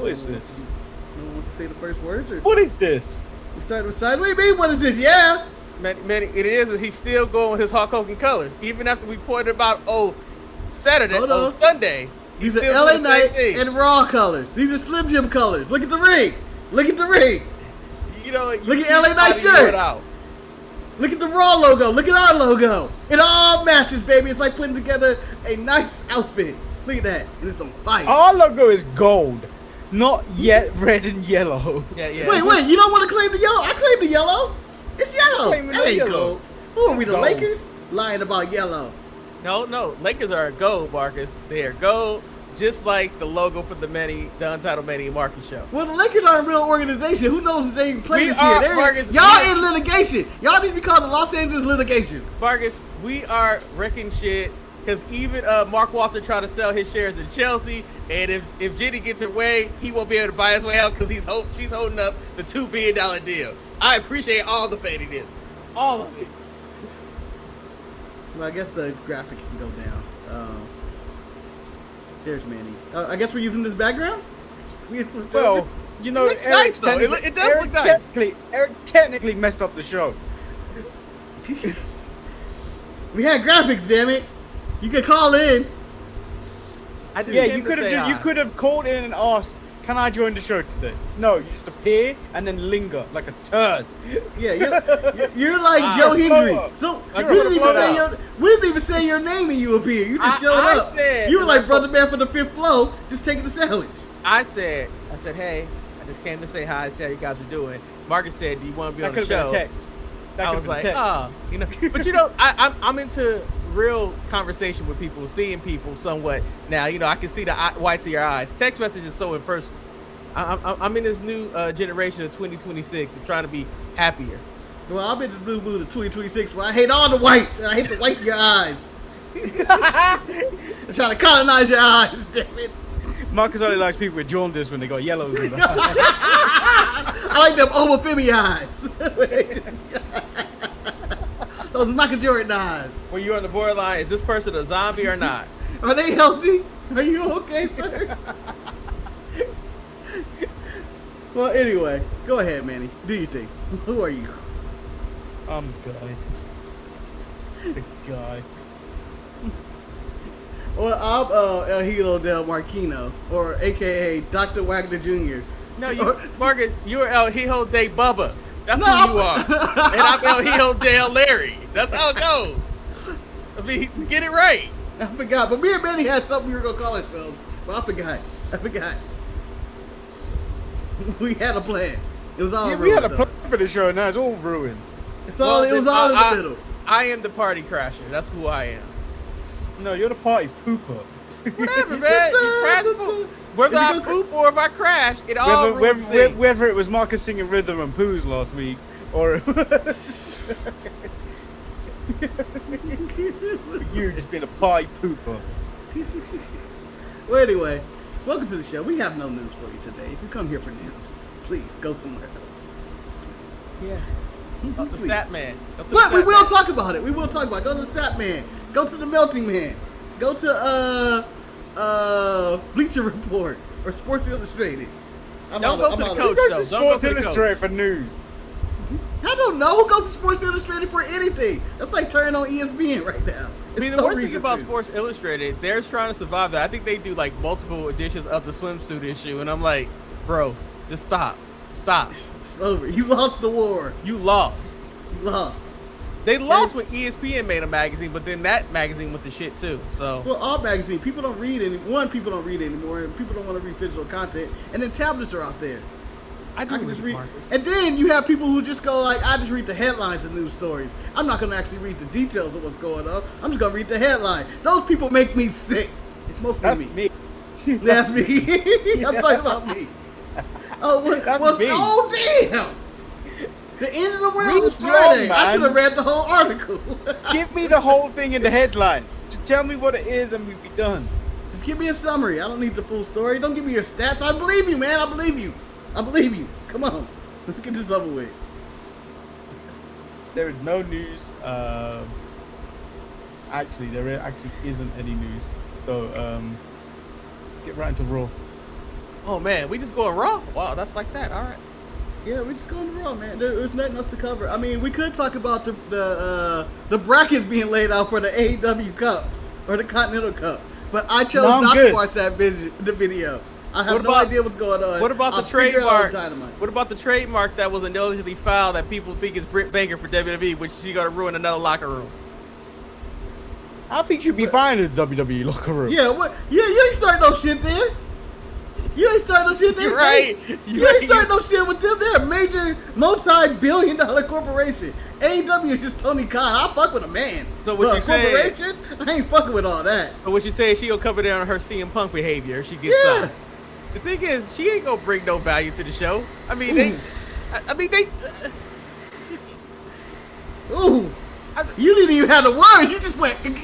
What is this? No one wants to say the first words? Or? What is this? We started with side. What do you mean, what is this? Yeah. Man, it is. He's still going with his Hulk Hogan colors. Even after we pointed about, Sunday. These are LA Knight and Raw colors. These are Slim Jim colors. Look at the ring. Look at the ring. You know, look at LA Knight shirt. Look at the Raw logo. Look at our logo. It all matches, baby. It's like putting together a nice outfit. Look at that. And it's on fire. Our logo is gold, not yet red and yellow. Yeah. Wait. You don't want to claim the yellow? I claim the yellow. It's yellow. That ain't gold. Who are we, the Lakers? Lying about yellow. No. Lakers are gold, Marcus. They are gold, just like the logo for the Untitled Manny and Marcus show. Well, the Lakers are a real organization. Who knows if they even play this year? Marcus, y'all in litigation. Y'all need to be called the Los Angeles litigations. Marcus, we are wrecking shit because even Mark Walter tried to sell his shares in Chelsea, and if Jenny gets her way, he won't be able to buy his way out because she's holding up the $2 billion deal. I appreciate all the pettiness. All of it. Well, I guess the graphic can go down. There's Manny. I guess we're using this background? Well, you know, it nice, though. It does look nice. Eric technically messed up the show. We had graphics, damn it. You could call in. You could have called in and asked, "Can I join the show today?" No, you just appear and then linger like a turd. Yeah, you're like Joe Hendry. So we didn't even say your name and you appear. You just showed up. You were like Brother Man from the Fifth Flow, just taking the sandwich. I said, hey, I just came to say hi, see how you guys are doing. Marcus said, do you want to be on the show? That could have been a text. I was like, but I'm into real conversation with people, seeing people somewhat now. I can see the whites of your eyes. Text message is so impersonal. I'm in this new generation of 2026 and trying to be happier. Well, I'm in the blue mood of 2026 where I hate all the whites and I hate the white in your eyes. I'm trying to colonize your eyes, damn it. Marcus only likes people with jaundice when they got yellows in them. I like them Obafemi eyes. Those Michael Jordan eyes. When you're on the borderline, is this person a zombie or not? Are they healthy? Are you okay, sir? Well, anyway, go ahead, Manny. Do your thing. Who are you? I'm the guy. Well, I'm El Hilo del Marquino, or a.k.a. Dr. Wagner Jr. No, Marcus, you're El Hijo de Bubba. That's who you are. And I'm El Hijo de Larry. That's how it goes. I mean, get it right. I forgot. But me and Manny had something we were going to call ourselves. But I forgot. We had a plan. It was all ruined. We had a plan for the show, and now it's all ruined. It was all in the middle. I am the party crasher. That's who I am. No, you're the party pooper. Whatever, man. You crash poop. Whether I poop or if I crash, it all ruins things. Whether it was Marcus singing Rhythm and Poos last week, or you just being a party pooper. Well, anyway, welcome to the show. We have no news for you today. If you come here for news, please go somewhere else. Please. Yeah. The Sapp Man. But we will talk about it. Go to the Sapp Man. Go to the Melting Man. Go to Bleacher Report or Sports Illustrated. Don't go to the coach, though. Sports Illustrated for news. I don't know. Who goes to Sports Illustrated for anything? That's like turning on ESPN right now. I mean, the worst thing about Sports Illustrated, they're trying to survive that. I think they do like multiple editions of the swimsuit issue, and I'm like, bro, just stop. It's over. You lost the war. You lost. They lost when ESPN made a magazine, but then that magazine went to shit too. So well, all magazines, people don't read anymore, and people don't want to read physical content, and then tablets are out there. I can just read. And then you have people who just go like, I just read the headlines of news stories. I'm not going to actually read the details of what's going on. I'm just going to read the headline. Those people make me sick. It's mostly me. That's me. I'm talking about me. Oh, damn. The end of the world is Friday. I should have read the whole article. Give me the whole thing in the headline. Just tell me what it is and we'll be done. Just give me a summary. I don't need the full story. Don't give me your stats. I believe you, man. I believe you. Come on. Let's get this over with. There is no news. Actually, there isn't any news. So, get right into Raw. Oh man, we just going Raw? Wow, that's like that. All right. Yeah, we just going to Raw, man. There's nothing else to cover. I mean, we could talk about the brackets being laid out for the AEW Cup or the Continental Cup, but I chose not to watch the video. I have no idea what's going on. What about the trademark? What about the trademark that was allegedly filed that people think is Britt Baker for WWE, which she's gonna ruin another locker room? I think you'd be fine in the WWE locker room. Yeah, what? Yeah, you ain't starting no shit there. You ain't starting no shit there. You're right. You ain't starting no shit with them. They're a major multi-billion-dollar corporation. AEW is just Tony Khan. I fuck with a man. So what you corporation? I ain't fucking with all that. So what you say is she gonna cover down on her CM Punk behavior if she gets signed. The thing is, she ain't gonna bring no value to the show. I mean, they. Ooh. You didn't even have the words. You just went. This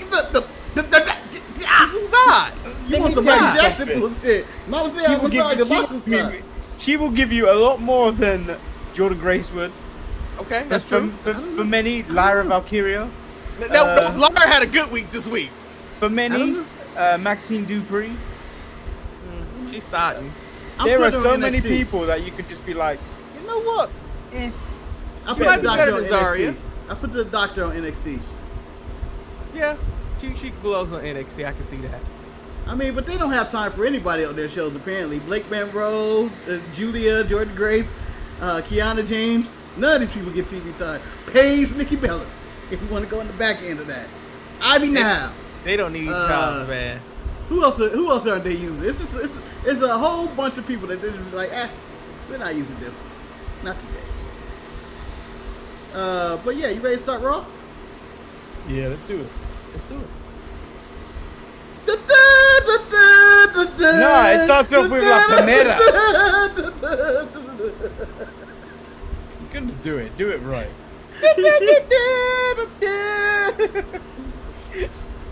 is not. You want some Michael Jackson bullshit. Mama said I was like a Michael side. She will give you a lot more than Jordan Grace would. Okay, that's true. For many, Lyra Valkyria. No, Lyra had a good week this week. For many, Maxine Dupree. She's starting. There are so many people that you could just be like, you know what? I put the doctor on NXT. I put the doctor on NXT. Yeah, she blows on NXT. I can see that. I mean, but they don't have time for anybody on their shows, apparently. Blake Monroe, Julia, Jordan Grace, Kiana James. None of these people get TV time. Paige, Nikki Bella, if you want to go in the back end of that. Ivy now. They don't need jobs, man. Who else are they using? It's a whole bunch of people that they're just like, we're not using them. Not today. But yeah, you ready to start Raw? Yeah, let's do it. Let's do it. No, it starts off with La Primera. You're gonna do it. Do it right.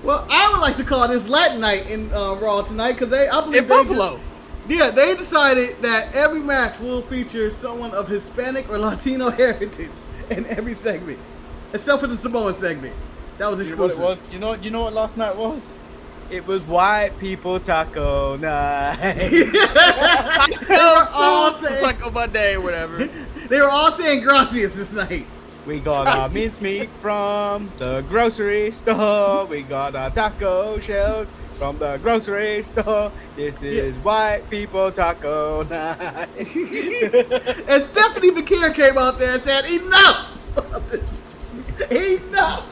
Well, I would like to call this Latin night in Raw tonight because I believe in Buffalo. They decided that every match will feature someone of Hispanic or Latino heritage in every segment, except for the Samoan segment. That was exclusive. You know what it was? You know what last night was? It was white people taco night. Taco Monday or whatever. They were all saying gracias this night. We got our mincemeat from the grocery store. We got our taco shells from the grocery store. This is white people taco night. And Stephanie McCare came out there and said, enough! Enough!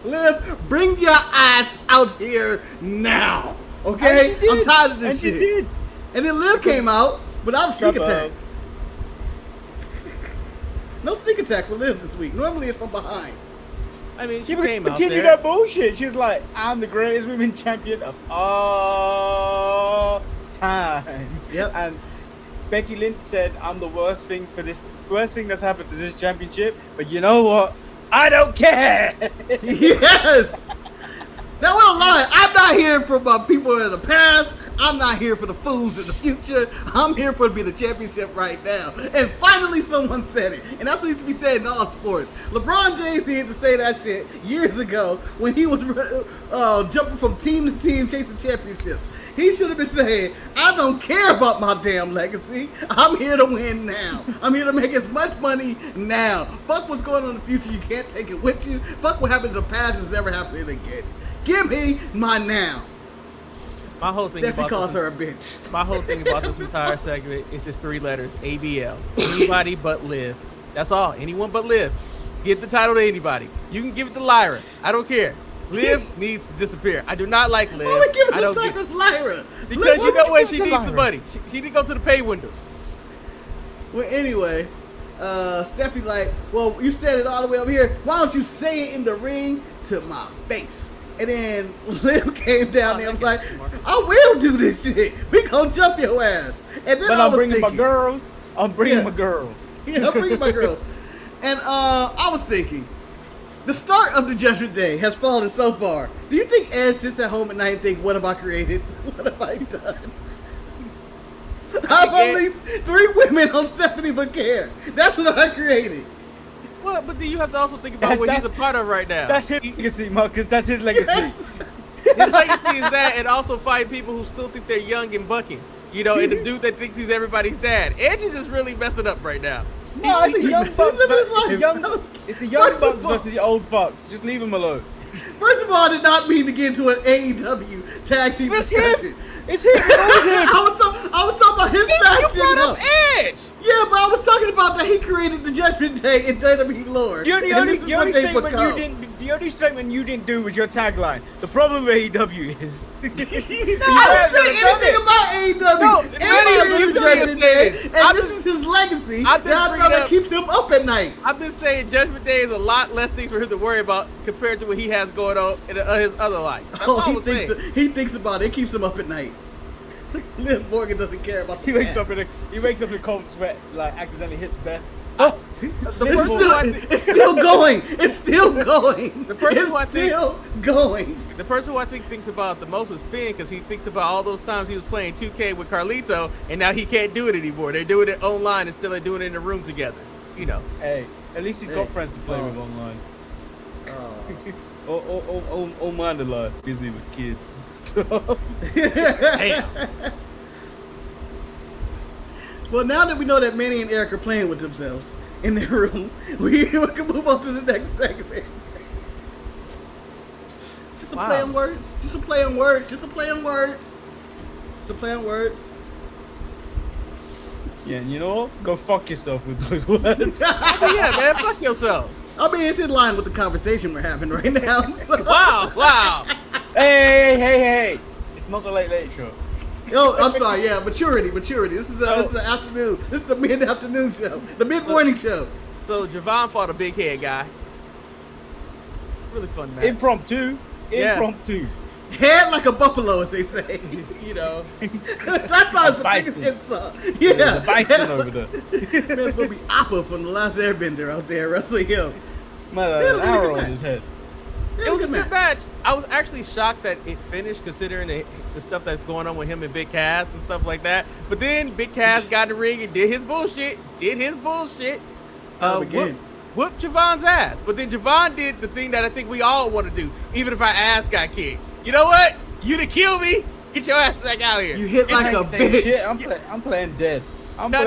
Liv, bring your ass out here now. Okay? I'm tired of this shit. And she did. And then Liv came out without a sneak attack. No sneak attack for Liv this week. Normally it's from behind. I mean, she came out there. Continue that bullshit. She was like, I'm the greatest women champion of all time. Yep. And Becky Lynch said, I'm the worst thing that's happened to this championship. But you know what? I don't care. Yes. Now, what a lie. I'm not here for my people in the past. I'm not here for the fools in the future. I'm here for to be the championship right now. And finally someone said it. And that's what needs to be said in all sports. LeBron James needed to say that shit years ago when he was jumping from team to team chasing championships. He should have been saying, I don't care about my damn legacy. I'm here to win now. I'm here to make as much money now. Fuck what's going on in the future. You can't take it with you. Fuck what happened in the past is never happening again. Give me my now. My whole thing Steffi calls her a bitch. My whole thing about this entire segment is just 3 letters, ABL. Anybody but Liv. That's all. Anyone but Liv. Give the title to anybody. You can give it to Lyra. I don't care. Liv needs to disappear. I do not like Liv. Why give it the title to Lyra? Because you know what? She needs some money. She didn't go to the pay window. Well, anyway, Steffi like, well, you said it all the way over here. Why don't you say it in the ring to my face? And then Liv came down there and was like, I will do this shit. We gonna jump your ass. And then I'm bringing my girls. I'm bringing my girls. Yeah, I'm bringing my girls. And I was thinking, the start of the Judgment Day has fallen so far. Do you think Edge sits at home at night and think, what have I created? What have I done? I've unleashed 3 women on Stephanie McCare. That's what I created. Well, but then you have to also think about what he's a part of right now. That's his legacy, Marcus. That's his legacy. His legacy is that, and also fight people who still think they're young and bucking. You know, and the dude that thinks he's everybody's dad. Edge is just really messing up right now. No, it's the Young Bucks. It's the Young Bucks versus the old fucks. Just leave them alone. First of all, I did not mean to get into an AEW tag team discussion. It's him. I was talking about his faction. You brought up Edge. Yeah, but I was talking about that he created the Judgment Day in WWE lore. The only statement you didn't do was your tagline. The problem with AEW is... I didn't say anything about AEW. No, Edge created the Judgment Day, and this is his legacy that keeps him up at night. I've been saying Judgment Day is a lot less things for him to worry about compared to what he has going on in his other life. That's all I was saying. He thinks about it. It keeps him up at night. Liv Morgan doesn't care about He wakes up in cold sweat, like accidentally hits Beth. It's still going. It's still going. The person who I think thinks about it the most is Finn, because he thinks about all those times he was playing 2K with Carlito, and now he can't do it anymore. They're doing it online instead of doing it in the room together. You know. Hey, at least he's got friends to play with online. Oh, mind a lot. Busy with kids and stuff. Damn. Well, now that we know that Manny and Eric are playing with themselves in their room, we can move on to the next segment. Just a play on words. Just a play on words. Just a play on words. Just a play on words. Yeah, and you know what? Go fuck yourself with those words. Yeah, man, fuck yourself. I mean, it's in line with the conversation we're having right now. So. Wow. Hey. It's not the Late Show. Oh, I'm sorry. Yeah, maturity. This is the afternoon. This is the mid-afternoon show. The mid-morning show. So Javon fought a big head guy. Really fun match. Impromptu. Head like a buffalo, as they say. You know. I thought it was the biggest insult. Yeah. There's a bison over there. That's supposed to be Appa from The Last Airbender out there wrestling him. An arrow on his head. It was a good match. I was actually shocked that it finished, considering the stuff that's going on with him and Big Cass and stuff like that. But then Big Cass got in the ring and did his bullshit. Whooped Javon's ass. But then Javon did the thing that I think we all want to do, even if our ass got kicked. You know what? You to kill me, get your ass back out here. You hit like a bitch. Shit. I'm playing dead. Man.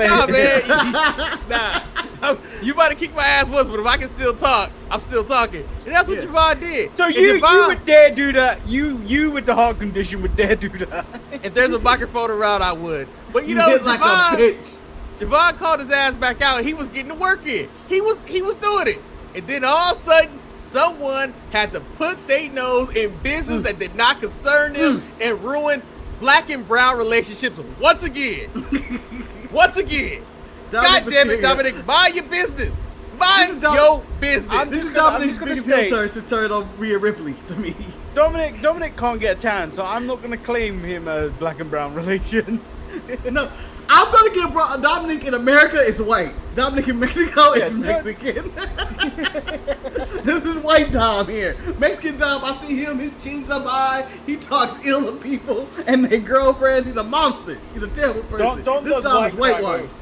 You might have kicked my ass once, but if I can still talk, I'm still talking. And that's what Javon did. So you would dare do that? You with the heart condition would dare do that? If there's a microphone around, I would. But you know, hit like a bitch. Javon called his ass back out, and he was getting the work in. He was doing it. And then all of a sudden, someone had to put their nose in business that did not concern them and ruin black and brown relationships once again. God damn it, Dominic, mind your business. Mind your business. This is Dominic's biggest heel turn since turning on Rhea Ripley to me. Dominic can't get a tan, so I'm not going to claim him as black and brown relations. No, I'm going to give Dominic in America is white. Dominic in Mexico is Mexican. This is white Dom here. Mexican Dom, I see him, his chin's up high. He talks ill of people and their girlfriends. He's a monster. He's a terrible person. This Dom is whitewashed.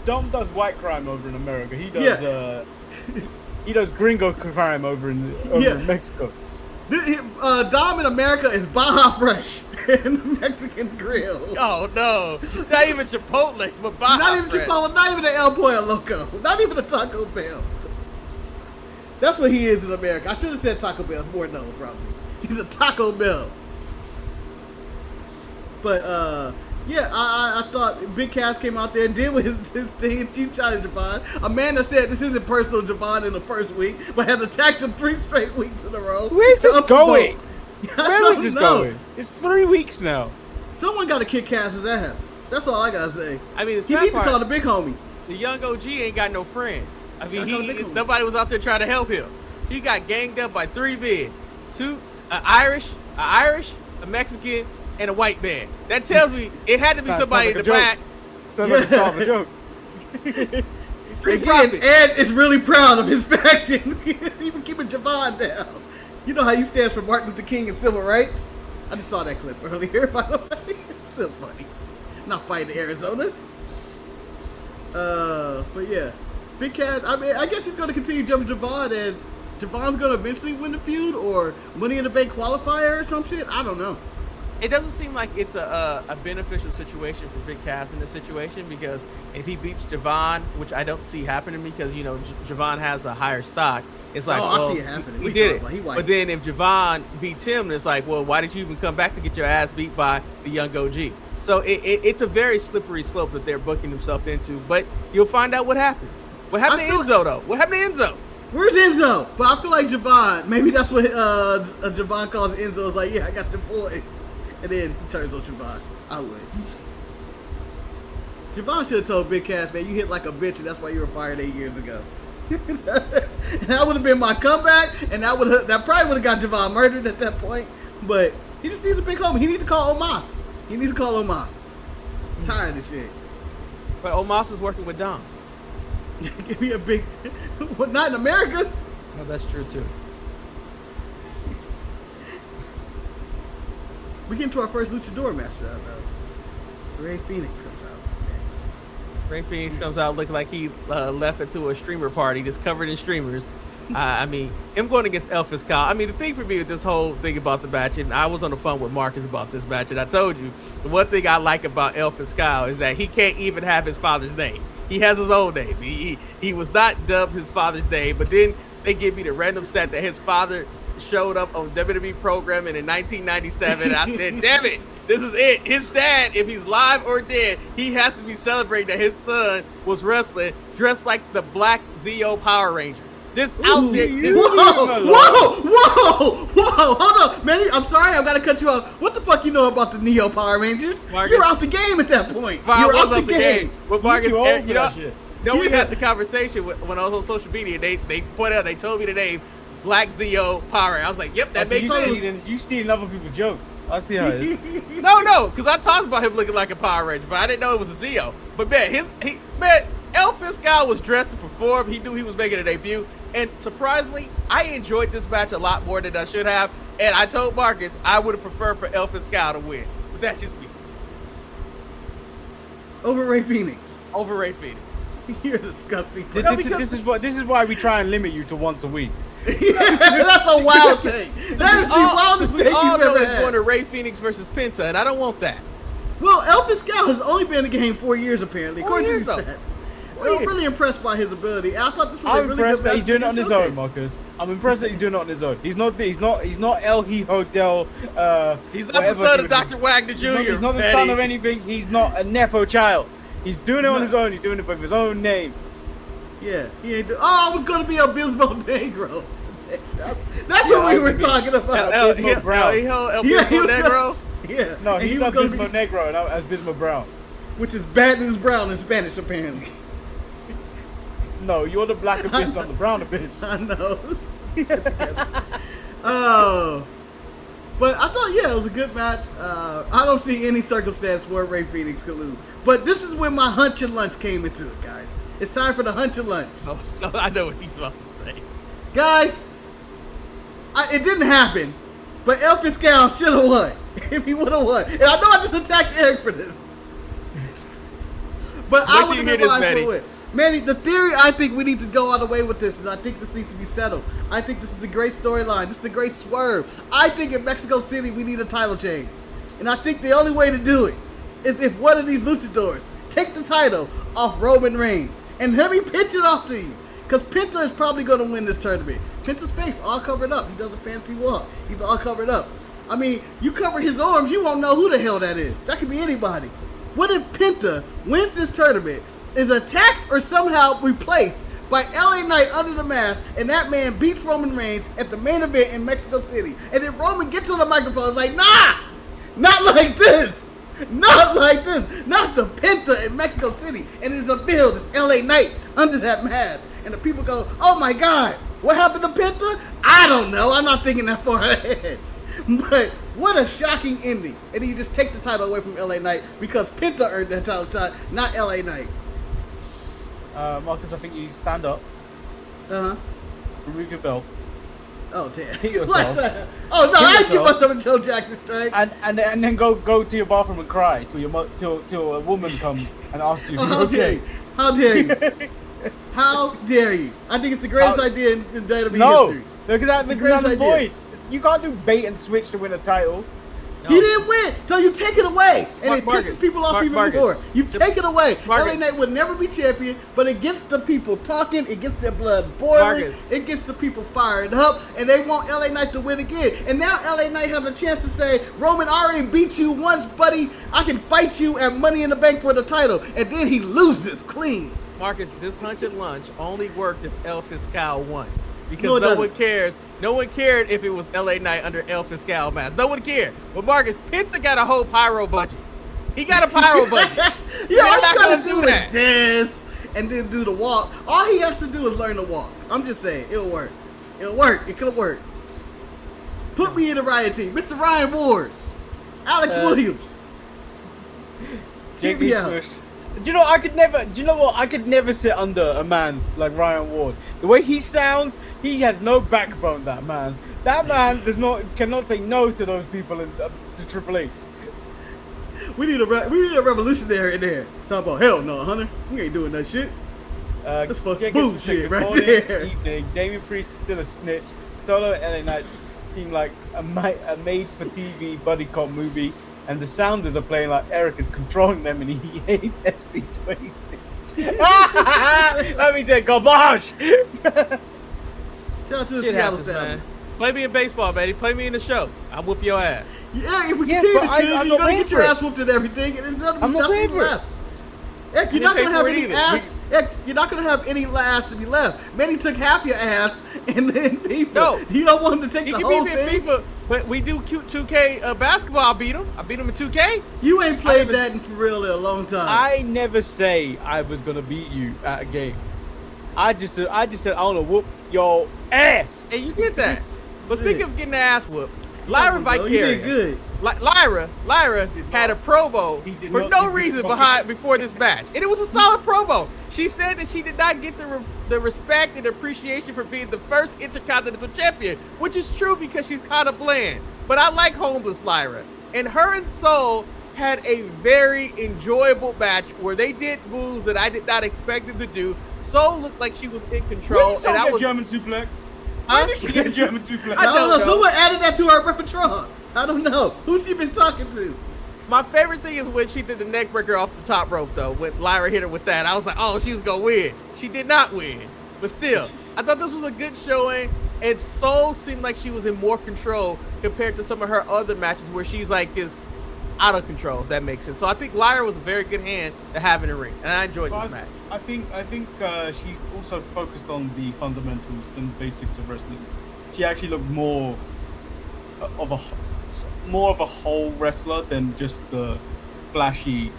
Dom does white crime over in America. He does he does gringo crime over in Mexico. Dom in America is Baja Fresh and the Mexican Grill. Oh no, not even Chipotle, but Baja Not even Fresh. Chipotle, not even the El Pollo Loco, not even a Taco Bell. That's what he is in America. I should have said Taco Bell. It's more known, probably. He's a Taco Bell. But I thought Big Cass came out there and did his thing and cheap shot at Javon. A man that said this isn't personal Javon in the first week, but has attacked him 3 straight weeks in a row. Where's this going? Where is this going? It's 3 weeks now. Someone got to kick Cass's ass. That's all I gotta say. I mean, he needs to call the big homie. The young OG ain't got no friends. I mean, nobody was out there trying to help him. He got ganged up by 3 men: 2 Irish, a Mexican, and a white man. That tells me it had to be somebody in the back. Sounds like a start of a joke. Again, Ed is really proud of his faction. Even keeping Javon down. You know how he stands for Martin Luther King and civil rights? I just saw that clip earlier, by the way. It's still funny. Not fighting in Arizona. But yeah. Big Cat, I mean, I guess he's going to continue jumping Javon, and Javon's going to eventually win the feud, or Money in the Bank qualifier or some shit. I don't know. it doesn't seem like it's a beneficial situation for Big Cass in this situation, because if he beats Javon, which I don't see happening because, you know, Javon has a higher stock, it's like, well, I see it happening. He did it. But then if Javon beats him, it's like, well, why did you even come back to get your ass beat by the young OG? So it's a very slippery slope that they're booking themselves into, but you'll find out what happens. What happened to Enzo, though? What happened to Enzo? Where's Enzo? But I feel like Javon, maybe that's what Javon calls Enzo. Is like, yeah, I got your boy. And then he turns on Javon. I would. Javon should have told Big Cass, man, you hit like a bitch, and that's why you were fired 8 years ago. And that would have been my comeback, and that probably would have got Javon murdered at that point. But he just needs a big homie. He needs to call Omos. I'm tired of this shit. But Omos is working with Dom. Give me a big... What, not in America? No, that's true, too. We get into our first luchador match now, though. Ray Phoenix comes out next. Ray Phoenix comes out looking like he left it to a streamer party, just covered in streamers. I mean, him going against El Fiscal. I mean, the thing for me with this whole thing about the match, and I was on the phone with Marcus about this match, and I told you, the one thing I like about El Fiscal is that he can't even have his father's name. He has his own name. He was not dubbed his father's name, but then they give me the random set that his father showed up on WWE programming in 1997. I said, damn it, this is it. His dad, if he's live or dead, he has to be celebrating that his son was wrestling dressed like the Black Zeo Power Ranger. This outfit is... Whoa! Hold on, man. I'm sorry, I've got to cut you off. What the fuck you know about the Neo Power Rangers? Marcus, you're out the game at that point. You're out the game. But Marcus, you know, we had the conversation when I was on social media. They pointed out, they told me the name Black Zeo Power Ranger. I was like, yep, that makes sense. You stealing other people's jokes. I see how it is. No, because I talked about him looking like a Power Ranger, but I didn't know it was a Zeo. But man, El Fiscal was dressed to perform. He knew he was making a debut. And surprisingly, I enjoyed this match a lot more than I should have. And I told Marcus I would have preferred for El Fiscal to win. But that's just me. Over Ray Phoenix. You're disgusting. This is why we try and limit you to once a week. That's a wild take. That is the wildest take you've ever had. Going to Ray Phoenix versus Penta, and I don't want that. Well, El Fiscal has only been in the game 4 years, apparently. 4 years, though. I'm really impressed by his ability. I thought this was I'm impressed that he's doing it on his own, Marcus. I'm impressed that he's doing it on his own. He's not El Hijo del. He's not the son of Dr. Wagner Jr. He's not the son of anything. He's not a nepo child. He's doing it on his own. He's doing it with his own name. Yeah, he ain't. I was gonna be Abismo Negro. That's what we were talking about. Abismo Brown. Abismo Negro. Yeah. No, he's Abismo Negro and I'm Abismo Brown. Which is Bad News Brown in Spanish, apparently. No, you're the black abyss on the brown abyss. I know. Oh. But I thought, yeah, it was a good match. I don't see any circumstance where Ray Phoenix could lose. But this is when my hunch and lunch came into it, guys. It's time for the hunch and lunch. Oh, no, I know what he's about to say. Guys, it didn't happen. But El Fiscal should have won. If he would have won. And I know I just attacked Eric for this. But I would have been fine for it. Manny, the theory, I think we need to go all the way with this, and I think this needs to be settled. I think this is a great storyline. This is a great swerve. I think in Mexico City we need a title change. And I think the only way to do it is if one of these luchadors take the title off Roman Reigns and let me pitch it off to you. Because Penta is probably going to win this tournament. Penta's face all covered up. He does a fancy walk. He's all covered up. I mean, you cover his arms, you won't know who the hell that is. That could be anybody. What if Penta wins this tournament, is attacked or somehow replaced by LA Knight under the mask, and that man beats Roman Reigns at the main event in Mexico City, and then Roman gets on the microphone and is like, nah, not like this, not the Penta in Mexico City, and it's a build, it's LA Knight under that mask, and the people go, oh my God, what happened to Penta? I don't know, I'm not thinking that far ahead, but what a shocking ending, and then you just take the title away from LA Knight because Penta earned that title shot, not LA Knight. Marcus, I think you stand up. Remove your belt. Oh damn! Hit yourself. Oh no! I give myself a Joe Jackson strike. And then go to your bathroom and cry till a woman comes and asks you. How dare you? How dare you? How dare you? I think it's the greatest idea in WWE history. No, because that's the greatest point. You can't do bait and switch to win a title. No. He didn't win. So you take it away. And it pisses people off even more. You take it away. LA Knight would never be champion, but it gets the people talking. It gets their blood boiling. It gets the people fired up. And they want LA Knight to win again. And now LA Knight has a chance to say, Roman, I already beat you once, buddy. I can fight you at Money in the Bank for the title. And then he loses clean. Marcus, this hunch at lunch only worked if El Fiscal won. Because no one cares. No one cared if it was LA Knight under El Fiscal mask. No one cared. But Marcus, Penta got a whole pyro budget. He got a pyro budget. Yeah, all he's got to do is dance and then do the walk. All he has to do is learn to walk. I'm just saying, it'll work. It'll work. It could work. Put me in the Riot team. Mr. Ryan Ward. Alex Williams. Jake Bush. Do you know, I could never, do you know what? I could never sit under a man like Ryan Ward. The way he sounds, he has no backbone, that man. That man cannot say no to those people to Triple H. We need a revolutionary in there. Talk about, hell no, Hunter. We ain't doing that shit. That's fucking bullshit right there. Evening. Damian Priest is still a snitch. Solo and LA Knight seem like a made-for-TV buddy cop movie. And the Sounders are playing like Eric is controlling them and he hates FC26. Let me take garbage. Shout out to the Seattle Sounders. Play me in baseball, baby. Play me in the show. I'll whoop your ass. Yeah, if we continue to choose, you're going to get your ass whooped and everything. And there's nothing left. Heck, you're not going to have any ass. Heck, you're not going to have any ass to be left. Manny took half your ass and then FIFA. No. You don't want him to take the whole thing. FIFA, but we do cute 2K basketball. I beat him in 2K. You ain't played that in for real in a long time. I never say I was going to beat you at a game. I just said I want to whoop your ass. And you did that. But speaking of getting the ass whooped, Lyra Vicarious. You did good. Lyra had a promo for no reason before this match, and it was a solid promo. She said that she did not get the respect and appreciation for being the first Intercontinental Champion, which is true because she's kind of bland. But I like homeless Lyra, and her and Soul had a very enjoyable match where they did moves that I did not expect them to do. Soul looked like she was in control. When did Soul get German suplex? When did she get German suplex? I don't know. Someone added that to her repertoire. I don't know. Who's she been talking to? My favorite thing is when she did the neck breaker off the top rope, though. When Lyra hit her with that, I was like, oh, she was going to win. She did not win. But still, I thought this was a good showing. And Soul seemed like she was in more control compared to some of her other matches where she's like just out of control, if that makes sense. So I think Lyra was a very good hand to have in the ring. And I enjoyed this match. I think she also focused on the fundamentals and basics of wrestling. She actually looked more of a whole wrestler than just the flashy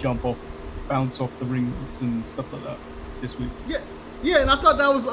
bounce off the rings and stuff like that this week. Yeah, and I thought that was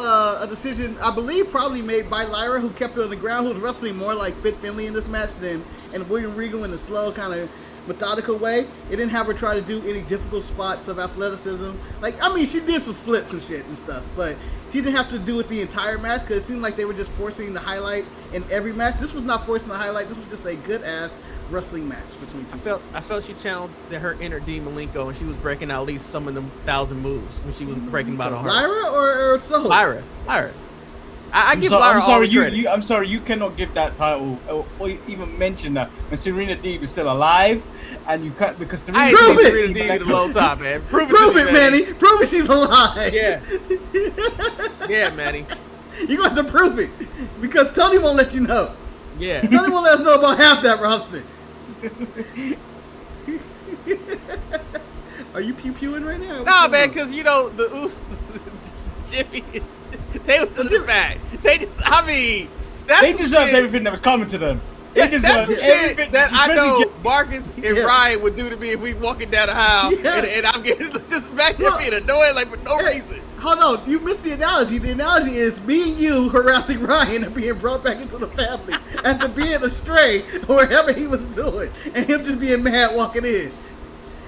a decision, I believe, probably made by Lyra, who kept it on the ground, who was wrestling more like Fit Finlay in this match than William Regal in the slow kind of methodical way. It didn't have her try to do any difficult spots of athleticism. Like, I mean, she did some flips and shit and stuff, but she didn't have to do it the entire match because it seemed like they were just forcing the highlight in every match. This was not forcing the highlight. This was just a good-ass wrestling match between two. I felt she channeled her inner Dean Malenko, and she was breaking out at least some of them 1,000 moves when she was breaking out on her. Lyra or Soul? Lyra. I give Lyra all the credit. I'm sorry, you cannot give that title or even mention that when Serena Deeb is still alive, and you can't because Serena Deeb in a long time, man. Prove it, Manny. Prove it, she's alive. Yeah. Yeah, Manny. You're going to have to prove it because Tony won't let you know. Yeah. Tony won't let us know about half that roster. Are you pew-pewing right now? Nah, man, because, you know, the Jimmy, they was in the back. They deserved everything that was coming to them. That's the shit that I know Marcus and Ryan would do to me if we walking down the aisle and I'm getting just back there being annoyed like for no reason. Hold on, you missed the analogy. The analogy is me and you harassing Ryan and being brought back into the family after being astray or whatever he was doing, and him just being mad walking in.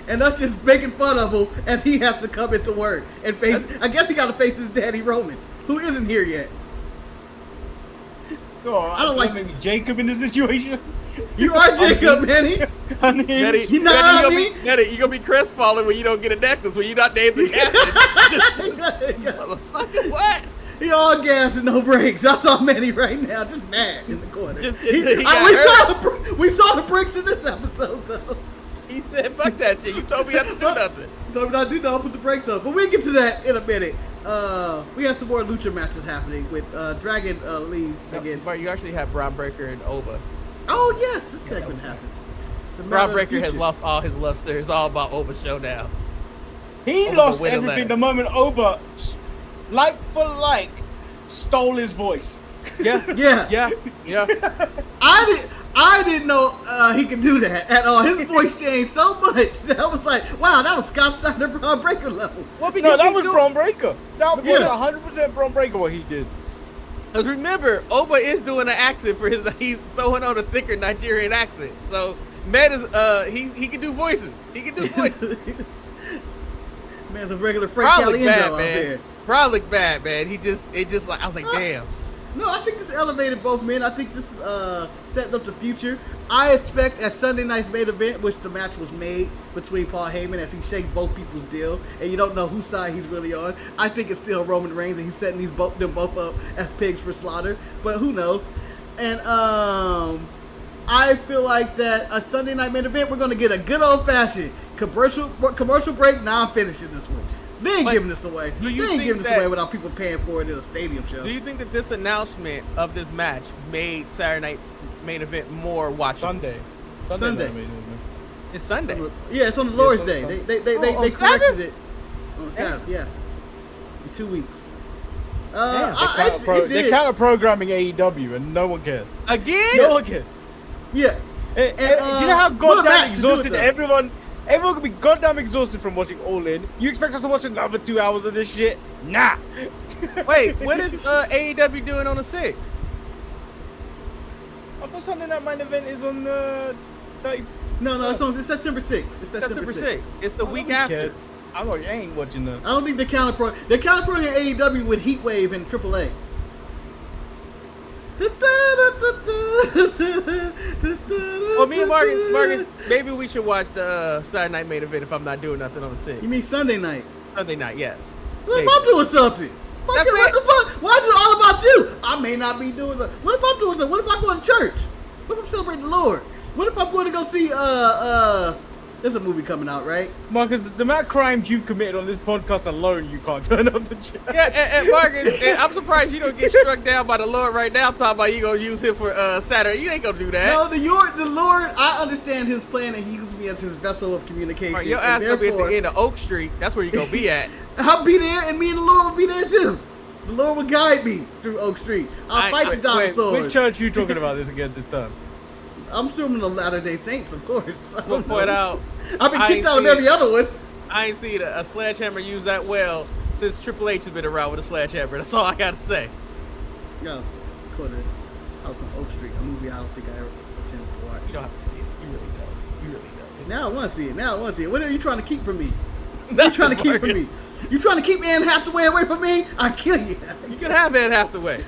And us just making fun of him as he has to come into work and face. I guess he got to face his daddy Roman, who isn't here yet. Oh, I don't like maybe Jacob in this situation. You are Jacob, Manny. Manny, you know what I mean? Manny, you're going to be crestfallen when you don't get a necklace, when you're not named the captain. Motherfucker, what? He all gas and no brakes. That's all Manny right now, just mad in the corner. We saw the brakes in this episode though. He said, "Fuck that shit. You told me not to do nothing." Told me not to do nothing. Put the brakes up. But we'll get to that in a minute. We have some more lucha matches happening with Dragon Lee against. But you actually have Braun Breaker and Oba. Oh yes, this segment happens. Braun Breaker has lost all his luster. It's all about Oba showdown. He lost everything the moment Oba, like for like, stole his voice. Yeah. I didn't know he could do that at all. His voice changed so much that I was like, wow, that was Scott Steiner Braun Breaker level. Well, no, that was Braun Breaker. That was 100% Braun Breaker what he did. Because remember, Oba is doing an accent for he's throwing on a thicker Nigerian accent. So, man is, he can do voices. He can do voices. Man's a regular Frank Caliendo out there. Probably look bad, man. It just like, I was like, damn. No, I think this elevated both men. I think this is setting up the future. I expect at Sunday night's main event, which the match was made between Paul Heyman as he shakes both people's deal, and you don't know whose side he's really on. I think it's still Roman Reigns, and he's setting them both up as pigs for slaughter. But who knows? And I feel like that a Sunday night main event, we're going to get a good old-fashioned commercial break. Now I'm finishing this one. They ain't giving this away. They ain't giving this away without people paying for it in a stadium show. Do you think that this announcement of this match made Saturday night main event more watchable? Sunday. It's Sunday. Yeah, it's on the Lord's Day. They corrected it on Saturday. Yeah, in 2 weeks. They're kind of programming AEW, and no one cares. Again? No one cares. Yeah. Do you know how goddamn exhausted everyone could be goddamn exhausted from watching All In. You expect us to watch another 2 hours of this shit? Nah. Wait, what is AEW doing on the 6th? I thought Sunday Night Main Event is on the 30th. No, it's September 6th. It's September 6th. It's the week after. I ain't watching that. I don't think they're counter-programming AEW with Heatwave and AAA. Well, me and Marcus, maybe we should watch the Saturday night main event if I'm not doing nothing on the 6th. You mean Sunday night? Sunday night, yes. What if I'm doing something? What the fuck? Why is it all about you? I may not be doing something. What if I'm doing something? What if I'm going to church? What if I'm celebrating the Lord? What if I'm going to go see, there's a movie coming out, right? Marcus, the amount of crimes you've committed on this podcast alone, you can't turn up the church. Yeah, and Marcus, I'm surprised you don't get struck down by the Lord right now talking about you going to use him for Saturday. You ain't going to do that. No, the Lord, I understand his plan, and he uses me as his vessel of communication. Right, your ass going to be at the end of Oak Street. That's where you're going to be at. I'll be there, and me and the Lord will be there, too. The Lord will guide me through Oak Street. I'll fight the dinosaurs. Which church are you talking about this again this time? I'm assuming the Latter-day Saints, of course. We'll point out. I've been kicked out of every other one. I ain't seen a sledgehammer used that well since Triple H has been around with a sledgehammer. That's all I got to say. Yo, Quarter, House on Oak Street, a movie I don't think I ever intended to watch. You don't have to see it. You really don't. You really don't. Now I want to see it. What are you trying to keep from me? What are you trying to keep from me? You trying to keep Anne Hathaway away from me? I'll kill you. You can have Anne Hathaway.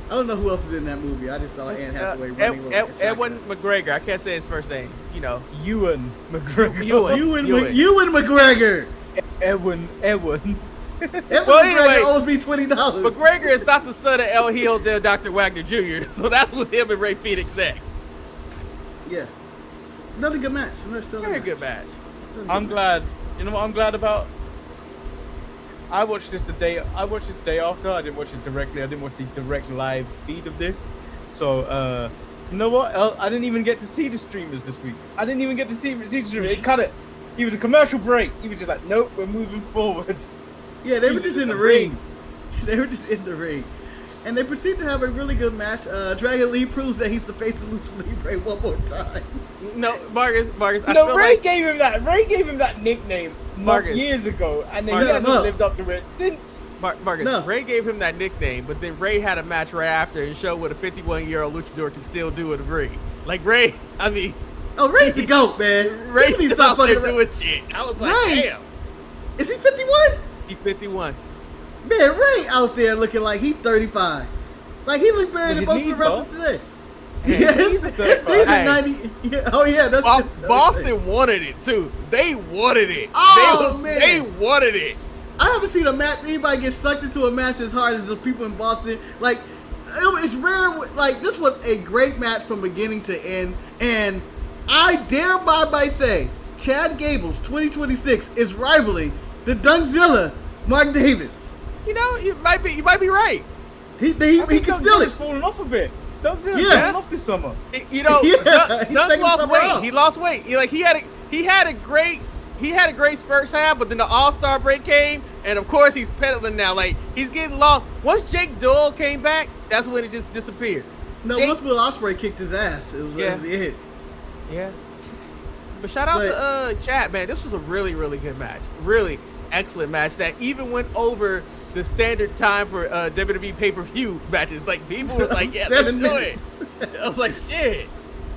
I don't know who else is in that movie. I just saw Anne Hathaway running. Edwin McGregor. I can't say his first name. You know. Ewan McGregor. Ewan McGregor. Edwin. McGregor owes me $20. McGregor is not the son of El Hijo del Dr. Wagner Jr., so that's with him and Ray Phoenix next. Yeah. Another good match. Very good match. I'm glad. You know what I'm glad about? I watched this the day after. I didn't watch it directly. I didn't watch the direct live feed of this. So, you know what? I didn't even get to see the streamers this week. I didn't even get to see the streamers. They cut it. It was a commercial break. He was just like, nope, we're moving forward. Yeah, they were just in the ring. They were just in the ring. And they proceed to have a really good match. Dragon Lee proves that he's the face of Lucha Libre one more time. No, Marcus. No, Ray gave him that nickname years ago, and then he hasn't lived up to it since. Marcus, Ray gave him that nickname, but then Ray had a match right after and showed what a 51-year-old luchador can still do in the ring. Like Ray, I mean. Oh, Ray's the GOAT, man. Ray's still out there doing shit. I was like, damn. Is he 51? He's 51. Man, Ray out there looking like he's 35. Like he looked better than most of the wrestlers today. Yeah, these are 90. Yeah, oh yeah, that's Boston wanted it too. They wanted it. Oh man, they wanted it. I haven't seen anybody get sucked into a match as hard as the people in Boston. Like, it's rare. Like, this was a great match from beginning to end, and I dare by say, Chad Gable's 2026 is rivaling the Dunkzilla Mark Davis. You know, you might be right. He can steal it. Falling off a bit. Dunkzilla's falling off this summer. You know, Dunk lost weight. Off. He lost weight. He had a great first half, but then the All-Star break came, and of course he's pedaling now. Like, he's getting lost. Once Jake Doyle came back, that's when it just disappeared. No, once Will Ospreay kicked his ass, it was it. Yeah. But shout out to Chad, man. This was a really, really good match. Really excellent match that even went over the standard time for WWE pay-per-view matches. Like, people was like, yeah, 7 let's minutes. do it. I was like, shit.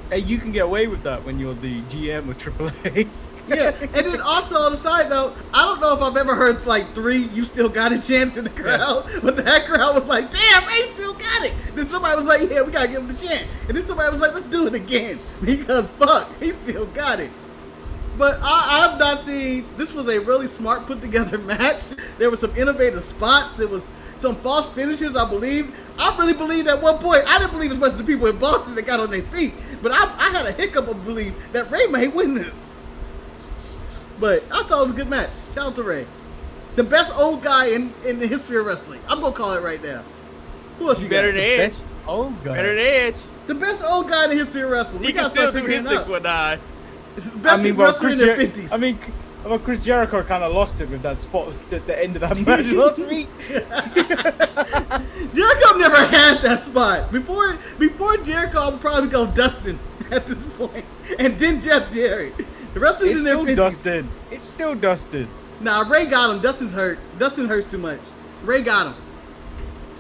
Hey, you can get away with that when you're the GM of AAA. Yeah, and then also on the side note, I don't know if I've ever heard like 3 "you still got a chance" in the crowd, but that crowd was like, "Damn, he still got it." Then somebody was like, "Yeah, we gotta give him the chance," and then somebody was like, "Let's do it again," because fuck, he still got it. But I've not seen. This was a really smart put together match. There were some innovative spots. There was some false finishes, I believe. I really believed at one point. I didn't believe as much as the people in Boston that got on their feet, but I had a hiccup of belief that Ray may win this. But I thought it was a good match. Shout out to Ray. The best old guy in the history of wrestling. I'm going to call it right now. Who else you got? Better than Edge. Old guy. Better than Edge. The best old guy in the history of wrestling. He can still do his 619. Best wrestler in their 50s. Chris Jericho kind of lost it with that spot at the end of that match last week. Jericho never had that spot. Before Jericho, I would probably go Dustin at this point. And then Jeff Jarrett. The rest is in their 50s. Dustin. It's still Dustin. Nah, Ray got him. Dustin's hurt. Dustin hurts too much. Ray got him.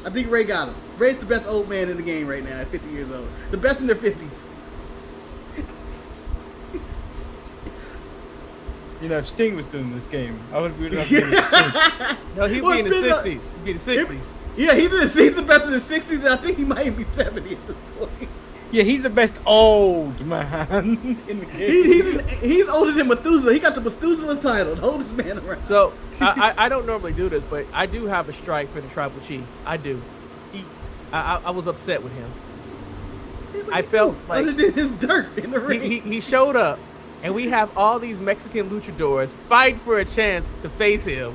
I think Ray got him. Ray's the best old man in the game right now at 50 years old. The best in their 50s. You know, if Sting was still in this game, I would have been Sting. No, he'd be in the 60s. He'd be in the 60s. Yeah, he's the best in the 60s, and I think he might be 70 at this point. Yeah, he's the best old man in the game. He's older than Methuselah. He got the Methuselah title, the oldest man around. So, I don't normally do this, but I do have a strike for the Tribal Chief. I do. I was upset with him. I felt like other than his dirt in the ring. He showed up, and we have all these Mexican luchadors fight for a chance to face him,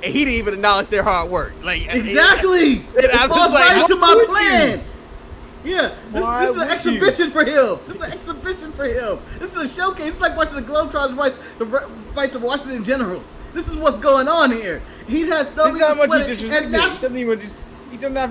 and he didn't even acknowledge their hard work. Like, exactly. And I was like, right to my plan. Yeah, this is an exhibition for him. This is an exhibition for him. This is a showcase. It's like watching the Globetrotters fight the Washington Generals. This is what's going on here. He has no reason to sweat it, and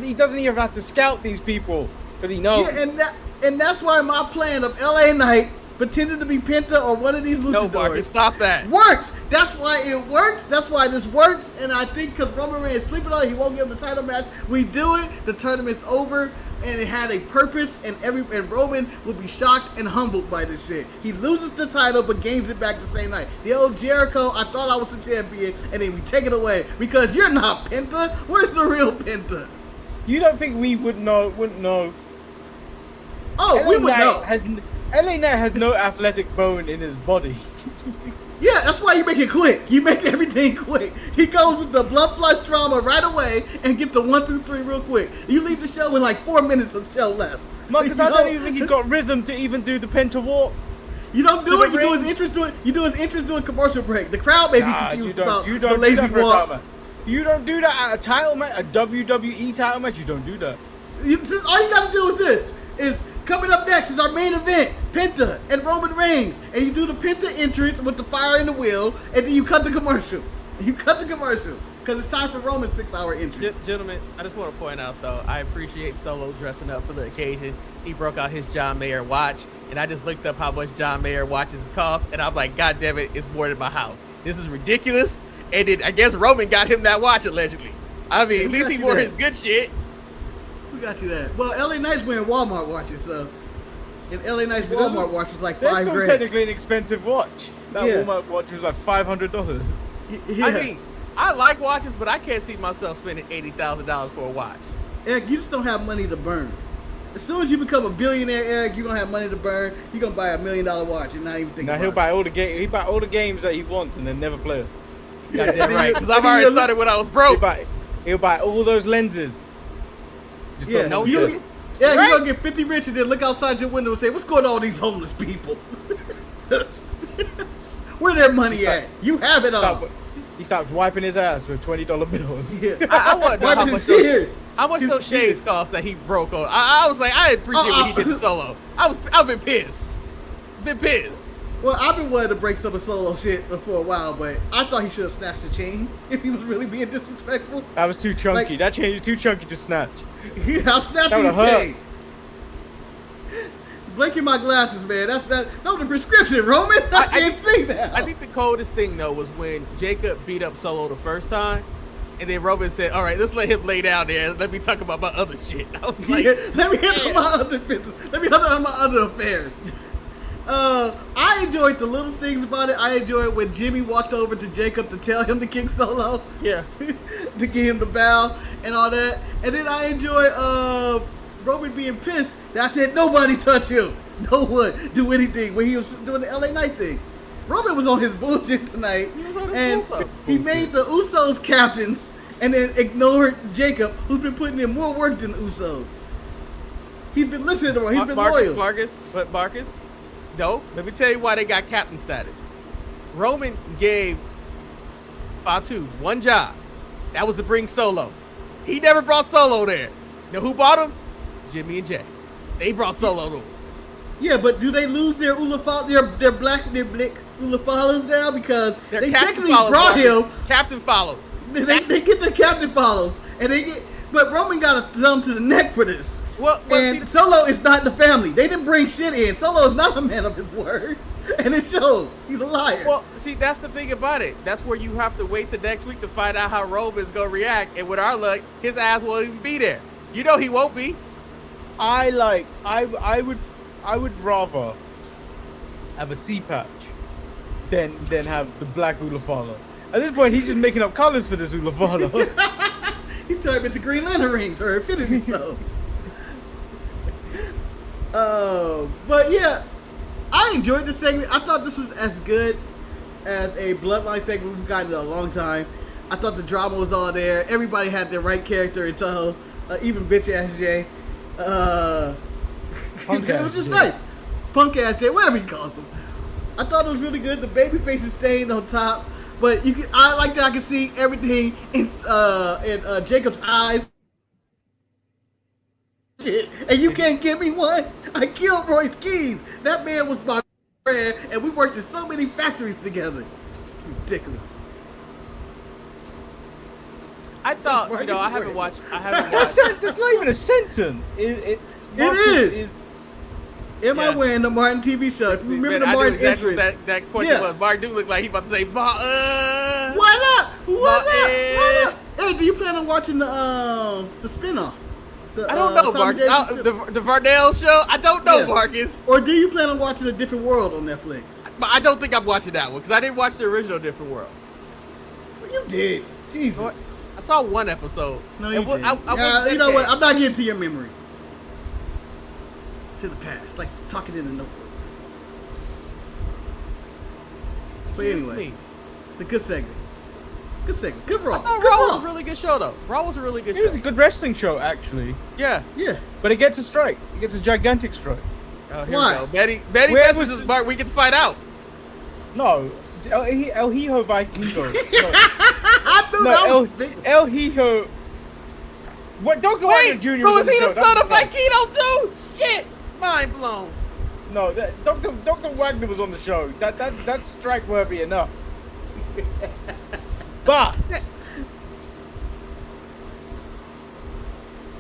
he doesn't even have to scout these people because he knows. Yeah, and that's why my plan of LA Knight pretending to be Penta or one of these luchadors. No, Marcus, stop that. Works. That's why it works. That's why this works. And I think because Roman Reigns is sleeping on it, he won't give him the title match. We do it. The tournament's over. And it had a purpose, and Roman will be shocked and humbled by this shit. He loses the title, but gains it back the same night. The old Jericho, I thought I was the champion, and then we take it away because you're not Penta. Where's the real Penta? You don't think we wouldn't know? Oh, we would know. LA Knight has no athletic bone in his body. Yeah, that's why you make it quick. You make everything quick. He goes with the blood flush trauma right away and get the 1, 2, 3 real quick. You leave the show with like 4 minutes of show left. Marcus, I don't even think he got rhythm to even do the Penta walk. You don't do it. You do his entrance doing commercial break. The crowd may be confused about the lazy walk. You don't do that at a title match, a WWE title match. You don't do that. All you gotta do is coming up next is our main event, Penta and Roman Reigns. And you do the Penta entrance with the fire in the wheel, and then you cut the commercial. Because it's time for Roman's 6-hour entrance. Gentlemen, I just want to point out, though, I appreciate Solo dressing up for the occasion. He broke out his John Mayer watch, and I just looked up how much John Mayer watches cost, and I'm like, God damn it, it's more than my house. This is ridiculous. And then I guess Roman got him that watch, allegedly. I mean, at least he wore his good shit. Who got you that? Well, LA Knight's wearing Walmart watches, so. And LA Knight's Walmart watch was like $5,000. That's still technically an expensive watch. That Walmart watch was like $500. Yeah. I mean, I like watches, but I can't see myself spending $80,000 for a watch. Eric, you just don't have money to burn. As soon as you become a billionaire, Eric, you're gonna have money to burn. You're gonna buy $1 million watch and not even think about it. He buy all the games that he wants and then never play them. Goddamn right, because I've already started when I was broke. He'll buy all those lenses. Just put them on this. You're going to get 50 rich and then look outside your window and say, what's going on with these homeless people? Where their money at? You have it all. He stops wiping his ass with $20 bills. Yeah. I want to know how much those shades cost that he broke on. I was like, I appreciate what he did to Solo. I've been pissed. Well, I've been wanting to break some of Solo shit for a while, but I thought he should have snatched the chain if he was really being disrespectful. That was too chunky. That chain was too chunky to snatch. I'm snatching the chain. Blinking my glasses, man. That was a prescription, Roman. I can't see that. I think the coldest thing though was when Jacob beat up Solo the first time, and then Roman said, "All right, let's let him lay down there. Let me talk about my other shit." I was like, let me handle my other business. Let me handle my other affairs. I enjoyed the little things about it. I enjoyed when Jimmy walked over to Jacob to tell him to kick Solo. Yeah. To get him to bow and all that. And then I enjoyed Roman being pissed that I said nobody touch him. No one do anything when he was doing the LA Knight thing. Roman was on his bullshit tonight. He made the Usos captains and then ignored Jacob, who's been putting in more work than the Usos. He's been listening to him. He's been loyal. Marcus. No, let me tell you why they got captain status. Roman gave Fatu one job. That was to bring Solo. He never brought Solo there. Now who brought him? Jimmy and Jay. They brought Solo to him. Yeah, but do they lose their their black Ulafalas now because they technically brought him? Captain follows. They get their captain follows, and but Roman got a thumb to the neck for this. Solo is not the family. They didn't bring shit in. Solo is not a man of his word. And it shows. He's a liar. Well, see, that's the thing about it. That's where you have to wait till next week to find out how Roman's going to react. And with our luck, his ass won't even be there. You know he won't be. I would rather have a C patch than have the black Ulafala. At this point, he's just making up colors for this Ulafala. He's turning into Green Lantern rings or Infinity Stones. But yeah, I enjoyed this segment. I thought this was as good as a Bloodline segment we've gotten in a long time. I thought the drama was all there. Everybody had their right character in Toho, even bitch ass Jay. It was just nice. Punk ass Jay, whatever he calls him. I thought it was really good. The baby faces staying on top, but I like that I can see everything in Jacob's eyes. Shit. And you can't give me one. I killed Royce Keys. That man was my friend, and we worked in so many factories together. Ridiculous. I thought, I haven't watched. That's not even a sentence. It is. Am I wearing the Martin TV show? If you remember the Martin exactly that question was. Martin do look like he about to say, Why not? Hey, do you plan on watching the spinoff? I don't know, Marcus. The Vardell show? I don't know, Marcus. Or do you plan on watching A Different World on Netflix? But I don't think I'm watching that one because I didn't watch the original Different World. Well, you did. Jesus. I saw one episode. No, you didn't. You know what? I'm not getting to your memory. To the past, like talking in a notebook. But anyway, it's a good segment. Good Raw. Raw was a really good show, though. Raw was a really good show. It was a good wrestling show, actually. Yeah. But it gets a strike. It gets a gigantic strike. Oh, here we go. Betty messages Mark. We get to find out. No. El Hijo Vikingo. El Hijo. What? Dr. Wagner Jr. So is he the son of Vikino too? Shit. Mind blown. No, Dr. Wagner was on the show. That's strike worthy enough. But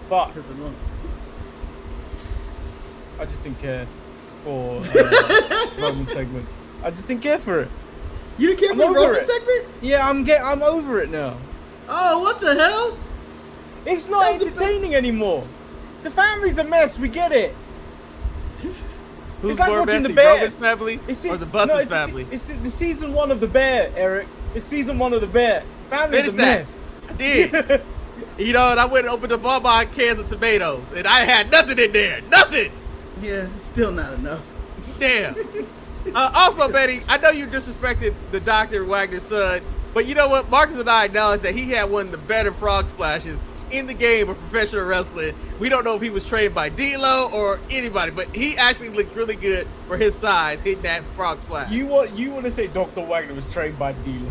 I just didn't care for Roman segment. I just didn't care for it. You didn't care for the Roman segment? Yeah, I'm over it now. Oh, what the hell? It's not entertaining anymore. The family's a mess. We get it. Who's like more messy, Roman's family or the Buster's family? It's the season 1 of The Bear, Eric. It's season 1 of The Bear. Family's a mess. I did. And I went and opened up all my cans of tomatoes, and I had nothing in there. Nothing. Yeah, still not enough. Damn. Also, Betty, I know you disrespected the Dr. Wagner's son But you know what? Marcus and I acknowledge that he had one of the better frog splashes in the game of professional wrestling. We don't know if he was trained by D-Lo or anybody, but he actually looked really good for his size hitting that frog splash. You want to say Dr. Wagner was trained by D-Lo?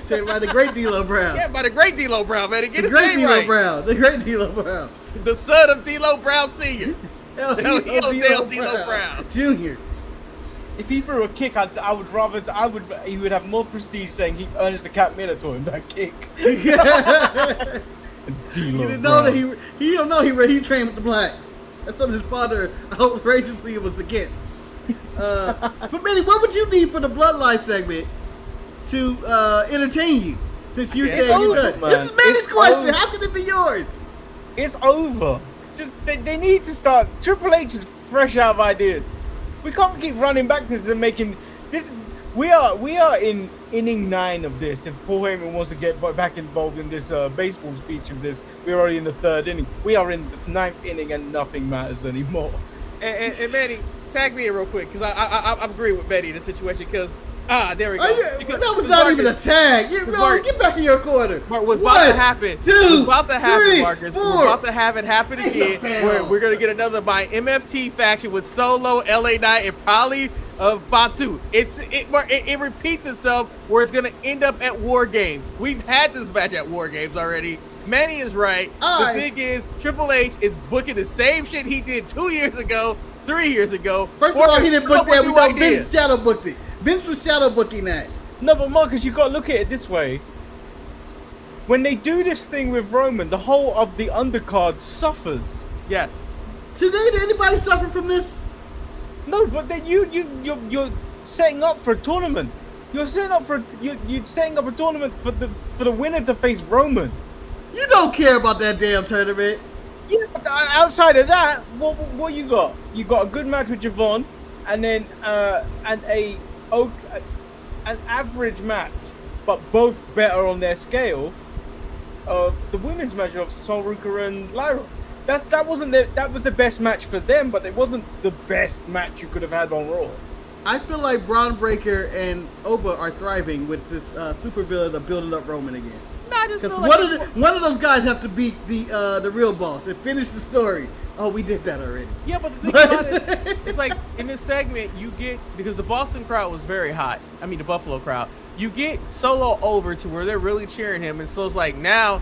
Trained by the great D'Lo Brown. Yeah, by the great D-Lo Brown, man. Get the his great name D'Lo right. Brown. The great D'Lo Brown. The son of D-Lo Brown Sr. D'Lo Brown Jr. If he threw a kick, he would have more prestige saying he Ernest the Cat Miller taught him that kick. You didn't know that he don't know he trained with the blacks. That's something his father outrageously was against. But Manny, what would you need for the Bloodline segment to entertain you? Since you're saying you're done. Man. This is Manny's question. How can it be yours? It's over. Just they need to start. Triple H is fresh out of ideas. We can't keep running back to this and making this. We are in inning 9 of this. If Paul Heyman wants to get back involved in this baseball speech of this, we're already in the 3rd inning. We are in the 9th inning and nothing matters anymore. And Manny, tag me in real quick because I agree with Betty in this situation because there we go. That was not even a tag. Get back in your corner. What's about to happen? Two, about to happen, three, Marcus. Four. We're about to have it happen again. Where we're gonna get another by MFT faction with Solo, LA Knight, and probably Fatu. It repeats itself where it's gonna end up at War Games. We've had this match at War Games already. Manny is right. The thing is, Triple H is booking the same shit he did 2 years ago, 3 years ago. First of all, he didn't book that. We know Vince shadow booked it. Vince was shadow booking that. No, but Marcus, you gotta look at it this way. When they do this thing with Roman, the whole of the undercard suffers. Yes. Today, did anybody suffer from this? No, but then you're setting up for a tournament. You're setting up a tournament for the winner to face Roman. You don't care about that damn tournament. Yeah, but outside of that, what you got? You got a good match with Javon, and then an average match, but both better on their scale. The women's match of Sol Ruka and Lyra. That was the best match for them, but it wasn't the best match you could have had on Raw. I feel like Braun Breaker and Oba are thriving with this super villain of building up Roman again. Because one of those guys have to beat the real boss and finish the story. Oh, we did that already. Yeah, but the thing about it, it's like in this segment you get, because the Boston crowd was very hot. I mean the Buffalo crowd. You get Solo over to where they're really cheering him, and so it's like now,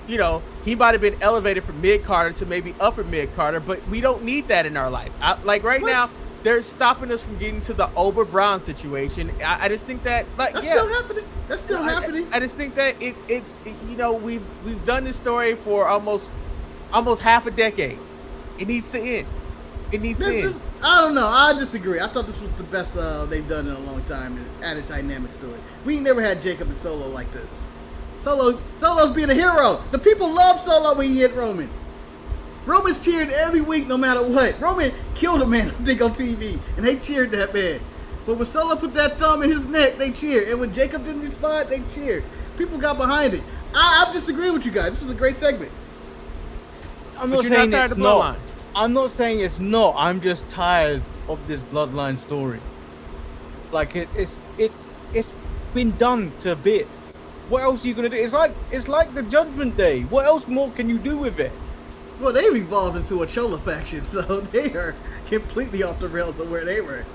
you know, he might have been elevated from mid-Carter to maybe upper mid-Carter, but we don't need that in our life. Now, they're stopping us from getting to the Ober Braun situation. I just think that, still happening. That's still happening. I just think that it's you know, we've done this story for almost half a decade. It needs to end. It needs to end. I don't know. I disagree. I thought this was the best they've done in a long time and added dynamics to it. We never had Jacob and Solo like this. Solo's being a hero. The people love Solo when he hit Roman. Roman's cheered every week no matter what. Roman killed a man, I think, on TV, and they cheered that man. But when Solo put that thumb in his neck, they cheered. And when Jacob didn't respond, they cheered. People got behind it. I disagree with you guys. This was a great segment. I'm not saying it's not. I'm not saying it's not. I'm just tired of this bloodline story. Like it's been done to bits. What else are you gonna do? It's like the Judgment Day. What else more can you do with it? Well, they've evolved into a Chola faction, so they are completely off the rails of where they were.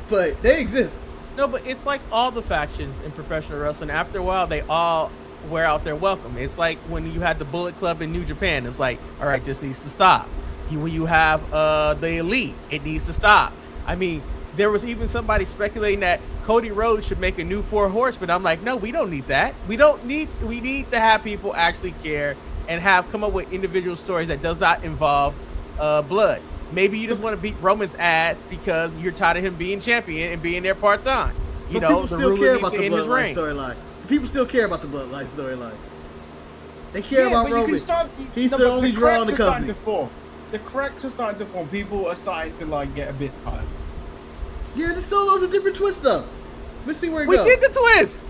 But they exist. No, but it's like all the factions in professional wrestling. After a while, they all wear out their welcome. It's like when you had the Bullet Club in New Japan. It's like, all right, this needs to stop. When you have the Elite, it needs to stop. I mean, there was even somebody speculating that Cody Rhodes should make a new 4 Horsemen. I'm like, no, we don't need that. We need to have people actually care and come up with individual stories that does not involve blood. Maybe you just want to beat Roman's ass because you're tired of him being champion and being there part-time. You know, people still care about the Bloodline storyline. People still care about the Bloodline storyline. They care about Roman. He's the only draw in the company. The cracks are starting to form. People are starting to get a bit tired. Yeah, the Solo's a different twist though. Let's see where it goes. We did the twist.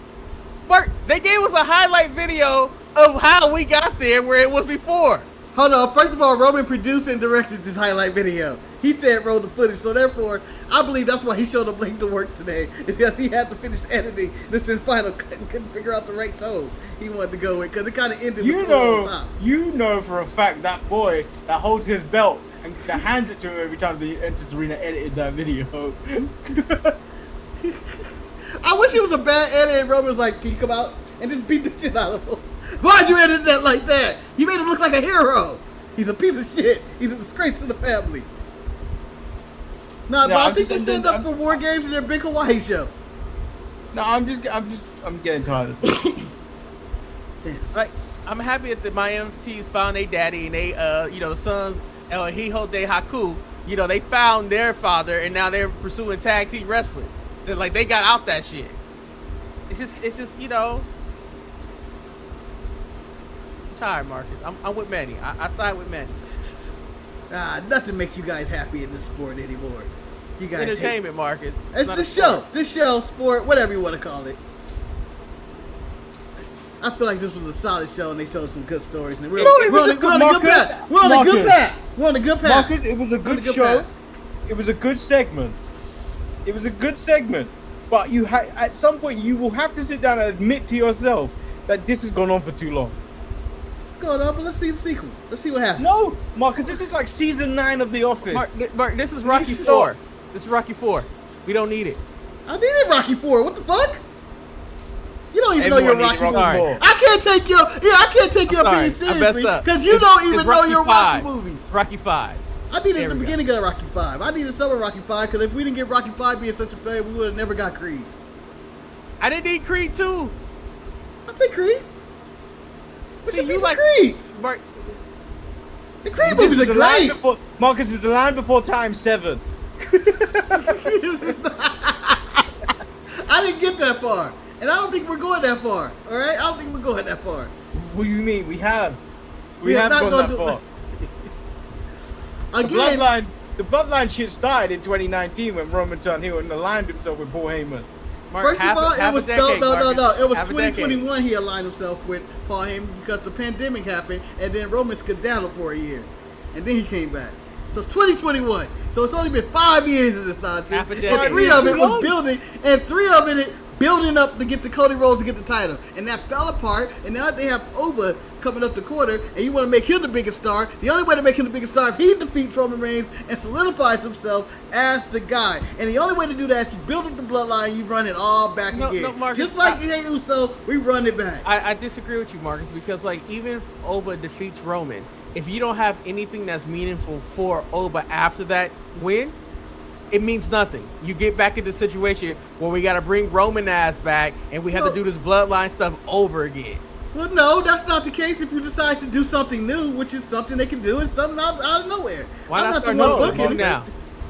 Mark, they gave us a highlight video of how we got there where it was before. Hold on. First of all, Roman produced and directed this highlight video. He said roll the footage, so therefore, I believe that's why he showed up late to work today. Is because he had to finish editing this in Final Cut and couldn't figure out the right tone he wanted to go with because it kind of ended with on top. You know for a fact that boy that holds his belt and that hands it to him every time the enters arena edited that video. I wish he was a bad editor and Roman was like, can you come out and just beat the shit out of him? Why'd you edit that like that? You made him look like a hero. He's a piece of shit. He's a disgrace to the family. But I think they set up for War Games in their big Hawaii show. No, I'm getting tired of it. Like, I'm happy that the Miami MFTs found their daddy and they, the sons, Hijo de Haku, they found their father and now they're pursuing tag team wrestling. They're like, they got out that shit. It's just, I'm tired, Marcus. I'm with Manny. I side with Manny. Nothing makes you guys happy in this sport anymore. You guys entertainment, Marcus. It's the show. This show, sport, whatever you want to call it. I feel like this was a solid show and they showed some good stories. And we're on a good path. We're on a good path. Marcus, it was a good show. It was a good segment. But at some point you will have to sit down and admit to yourself that this has gone on for too long. It's going on, but let's see the sequel. Let's see what happens. No, Marcus, this is like season 9 of The Office. Mark, this is Rocky 4. This is Rocky 4. We don't need it. I needed Rocky 4. What the fuck? You don't even know you're Rocky 4. I can't take your opinion seriously because you don't even know your Rocky movies. Rocky 5. I needed the beginning of Rocky 5. I needed some of Rocky 5 because if we didn't get Rocky 5 being such a failure, we would have never got Creed. I didn't need Creed 2. I'll take Creed. See, you like Creed? Mark, the Creed movies are great. Marcus, with the Land Before Time 7. I didn't get that far. And I don't think we're going that far. All right? I don't think we're going that far. What do you mean? We have. We have gone that far. Again, the Bloodline shit started in 2019 when Roman turned heel and aligned himself with Paul Heyman. First of all, it was no. It was 2021 he aligned himself with Paul Heyman because the pandemic happened and then Roman skedaddled for a year. And then he came back. So it's 2021. So it's only been 5 years of this nonsense. And 3 of it was building, and 3 of it building up to get to Cody Rhodes to get the title. And that fell apart, and now they have Oba coming up the quarter, and you want to make him the biggest star. The only way to make him the biggest star is he defeats Roman Reigns and solidifies himself as the guy. And the only way to do that is you build up the bloodline, you run it all back again. No, Marcus, just like Jey Uso, we run it back. I disagree with you, Marcus, because like even if Oba defeats Roman, if you don't have anything that's meaningful for Oba after that win, it means nothing. You get back into the situation where we got to bring Roman ass back and we have to do this bloodline stuff over again. Well, no, that's not the case if you decide to do something new, which is something they can do and something out of nowhere. Why not start looking now?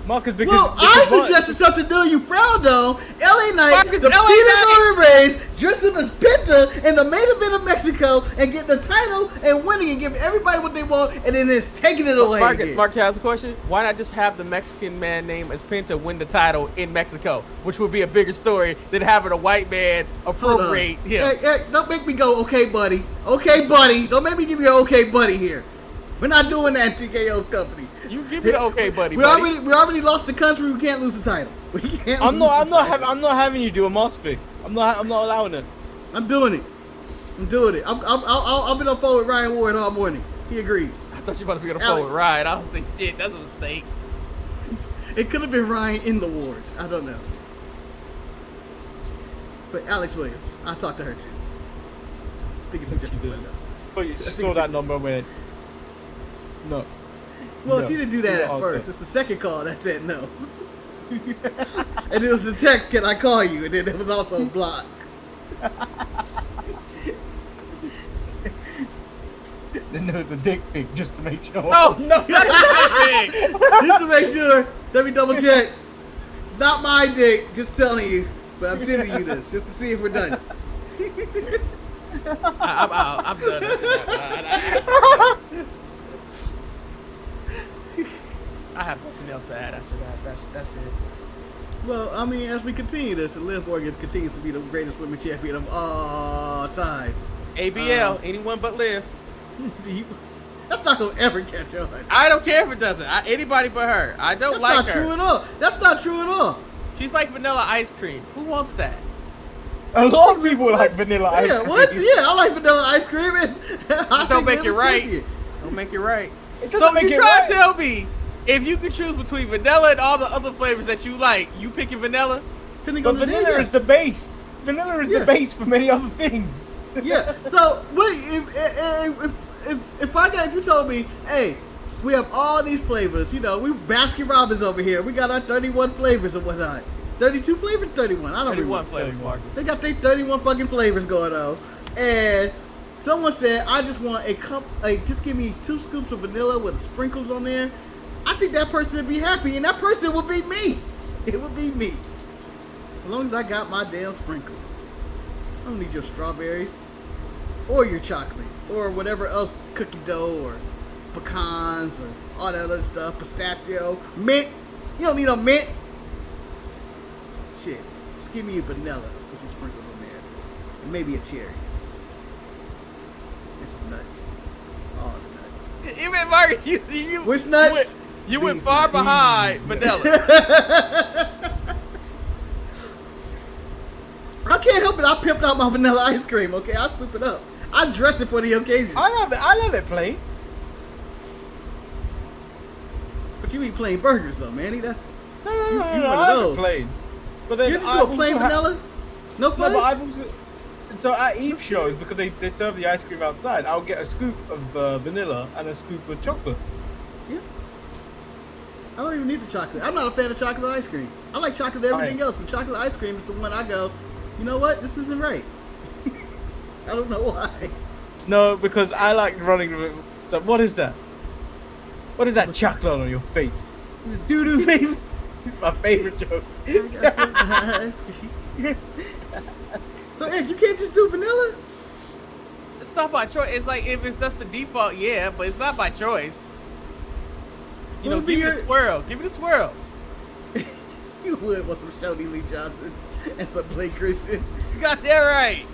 Marcus, because I suggested something new you frowned on. LA Knight, defeated Roman Reigns, dressed him as Penta in the main event of Mexico, and getting the title and winning and giving everybody what they want, and then it's taking it away. Mark has a question. Why not just have the Mexican man named as Penta win the title in Mexico, which would be a bigger story than having a white man appropriate him? Hey, don't make me go, okay, buddy. Okay, buddy. Don't make me give you an okay, buddy here. We're not doing that in TKO's company. You give me the okay, buddy. We already lost the country. We can't lose the title. We can't. I'm not having you do a Mosfig. I'm not allowing it. I'm doing it. I'll be on the phone with Ryan Ward all morning. He agrees. I thought you were about to be on the phone with Ryan. I was like, shit, that's a mistake. It could have been Ryan in the ward. I don't know. But Alex Williams, I talked to her too. I think it's a different window. But you saw that number when. No. Well, she didn't do that at first. It's the second call that said no. And it was the text, can I call you? And then it was also blocked. Then there was a dick pic just to make sure. Oh, no, that's not a dick. Just to make sure. Let me double check. Not my dick, just telling you. But I'm sending you this just to see if we're done. I'm done after that. I have nothing else to add after that. That's it. Well, I mean, as we continue this, and Liv Morgan continues to be the greatest women's champion of all time. ABL, anyone but Liv. That's not gonna ever catch on. I don't care if it doesn't. Anybody but her. I don't like her. That's not true at all. That's not true at all. She's like vanilla ice cream. Who wants that? A lot of people like vanilla ice cream. What? Yeah, I like vanilla ice cream. And don't make it right. Don't make it right. So you try to tell me if you could choose between vanilla and all the other flavors that you like, you picking vanilla? But vanilla is the base. Vanilla is the base for many other things. Yeah. So what if you told me, hey, we have all these flavors, we Baskin Robbins over here. We got our 31 flavors and whatnot. 32 flavors, 31. I don't know. 31 flavors, Marcus. They got their 31 fucking flavors going on. And someone said, I just want just give me 2 scoops of vanilla with sprinkles on there. I think that person would be happy, and that person would be me. It would be me. As long as I got my damn sprinkles. I don't need your strawberries or your chocolate or whatever else, cookie dough or pecans or all that other stuff, pistachio, mint. You don't need no mint. Shit, just give me a vanilla with some sprinkles on there, and maybe a cherry, and some nuts. All the nuts. Even Mark, you which nuts? You went far behind vanilla. I can't help it. I pimped out my vanilla ice cream. Okay, I soup it up. I dress it for the occasion. I love it plain. But you eat plain burgers though, Manny. That's No, you I one of love those. it plain. But then You just do a plain vanilla? No fudge? No, but I've also, so at Eve shows, because they serve the ice cream outside, I'll get a scoop of vanilla and a scoop of chocolate. Yeah. I don't even need the chocolate. I'm not a fan of chocolate ice cream. I like chocolate everything else, but chocolate ice cream is the one I go, you know what? This isn't right. I don't know why. No, because I like running with. So what is that? What is that chocolate on your face? Is it doo-doo baby? My favorite joke. So Eric, you can't just do vanilla? It's not by choice. It's like if it's just the default, yeah, but it's not by choice. Give me the swirl. Give me the swirl. You would want some Shody Lee Johnson and some Blake Christian. You got that right.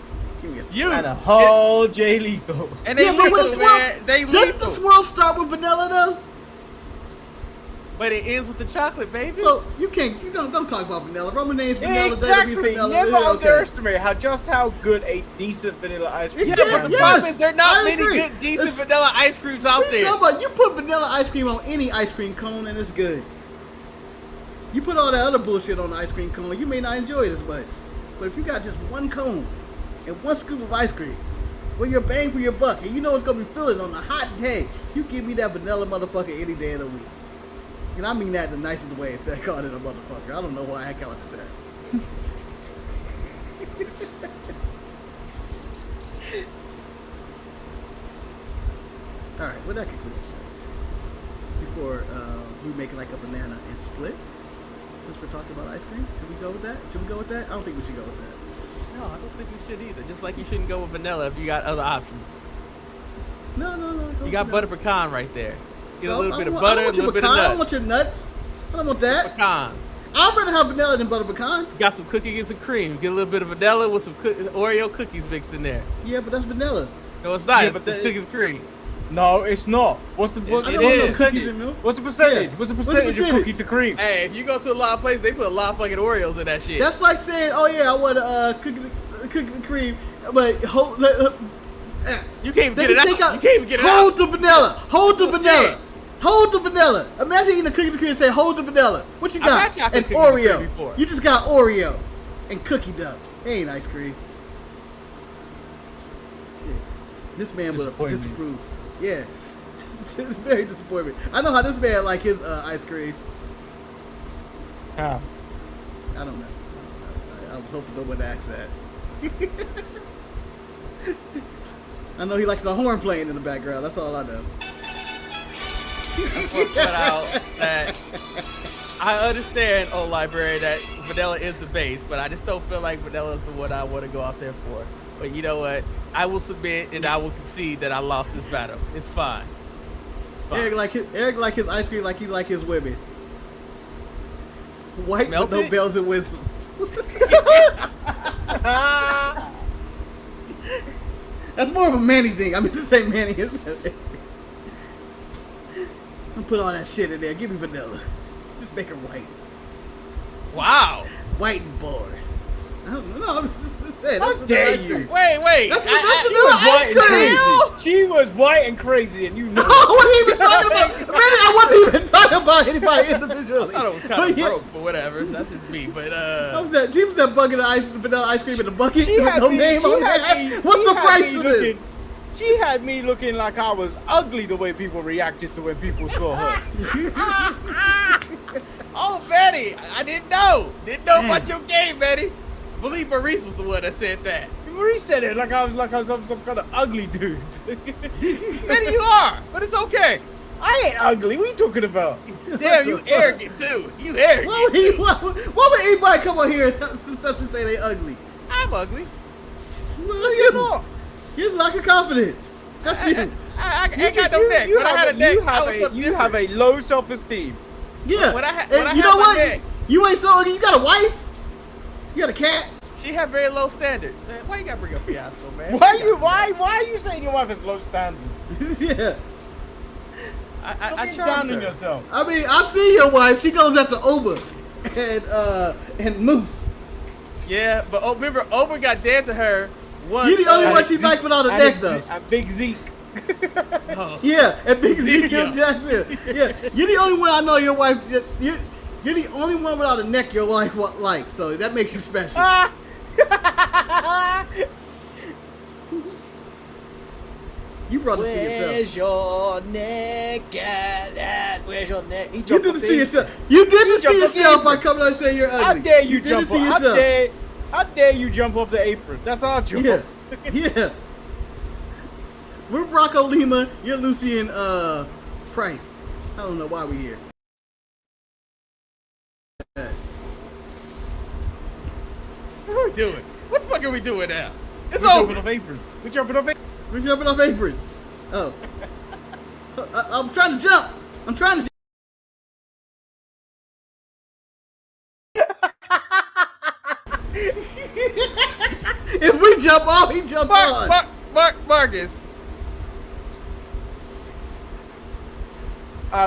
Give me a swirl. And a whole Jay Lethal. And they lethal, man. They lethal. Doesn't the swirl start with vanilla though? But it ends with the chocolate, baby. So you don't talk about vanilla. Roman name's vanilla. Exactly. Vanilla. Never underestimate how good a decent vanilla ice cream Yeah, but the problem is there are not many good, decent vanilla ice creams out there. You put vanilla ice cream on any ice cream cone and it's good. You put all that other bullshit on the ice cream cone, you may not enjoy it as much. But if you got just one cone and one scoop of ice cream, for your bang for your buck, and you know it's gonna be filling on a hot day, you give me that vanilla motherfucker any day of the week. And I mean that the nicest way instead of calling it a motherfucker. I don't know why I called it that. Alright, well that concludes the show. Before we make like a banana and split, since we're talking about ice cream, should we go with that? Should we go with that? I don't think we should go with that. No, I don't think we should either. Just like you shouldn't go with vanilla if you got other options. No. You got butter pecan right there. Get So, a little bit of butter, a little bit of nuts. I don't want your nuts. I don't want that. Pecans. I'd rather have vanilla than butter pecan. You got some cookies and some cream. Get a little bit of vanilla with some Oreo cookies mixed in there. Yeah, but that's vanilla. No, it's not. Yeah, It's but cookies and cream. No, it's not. What's the It is. What's the percentage? Yeah. What's the percentage of cookie to cream? Hey, if you go to a lot of places, they put a lot of fucking Oreos in that shit. That's like saying, oh yeah, I want cookie and cream, but you can't even get it out. You can't even get it out. Hold the vanilla. Hold the vanilla. Shit. Hold the vanilla. Imagine eating a cookie and cream and say, hold the vanilla. What you got? I've had An cookies and cream Oreo. before. You just got Oreo and cookie dough. It ain't ice cream. Shit. This man would have disapproved. Yeah. It's very disappointing. I know how this man like his ice cream. How? I don't know. I was hoping no one asked that. I know he likes the horn playing in the background. That's all I know. I understand, oh library, that vanilla is the base, but I just don't feel like vanilla is the one I want to go out there for. But you know what? I will submit and I will concede that I lost this battle. It's fine. It's fine. Eric like his ice cream like he like his women. White Melted? with no bells and whistles. That's more of a Manny thing. I mean to say Manny is put all that shit in there. Give me vanilla. Just make her white. Wow. White and bored. I don't know. I'm just saying. How dare you? Wait. That's She was white and crazy. She was white and crazy, and you know. I wasn't even talking about. Man, I wasn't even talking about anybody individually. I thought it was kind of broke, but whatever. That's just me. But What was that? She was that bucket of vanilla ice cream in the bucket. She with had no me- name she on had it. me- What's she the had price me of looking- this? She had me looking like I was ugly the way people reacted to when people saw her. oh, Betty, I didn't know. Didn't know about your game, Betty. I believe Maurice was the one that said that. Maurice said it like I was some kind of ugly dude. Betty, you are, but it's okay. I ain't ugly. What are you talking about? Damn, you arrogant too. You arrogant. Why would anybody come on here and say they ugly? I'm ugly. Well, No, you're not. You lack of confidence. That's you. I ain't got no neck. When I had a neck, I was something you have a low self-esteem. Yeah. When I And had you know my what? neck, You ain't so ugly. You got a wife. You got a cat. she had very low standards. Man, why you gotta bring up Fiasco, man? Why are you saying your wife is low standard? Yeah. I Stop charmed down on her. yourself. I mean, I've seen your wife. She goes after Oba and Moose. Yeah, but remember, Ober got dead to her once. You the only And one she Zeke- liked without a and neck, Zeke- though. And Big Zeke. Oh. Yeah, and Big Ezekiel Yeah. Jackson. Yeah, you're the only one I know your wife. You're the only one without a neck your wife like. So that makes you special. You brought this to yourself. Where's your neck at? Where's your neck? He You jumped did up this to in. yourself. You did this to jumped up yourself in. by coming out and saying you're ugly. How dare you did jump it to off? yourself. How dare you jump off the apron? That's our job. Yeah, yeah. We're Rocco Lima. You're Lucian Price. I don't know why we're here. What are we doing? What the fuck are we doing now? It's We're jumping over. off aprons. We're jumping off aprons. We're jumping off aprons. Oh. I'm trying to jump. I'm trying to If we jump off, he jump on. Marcus.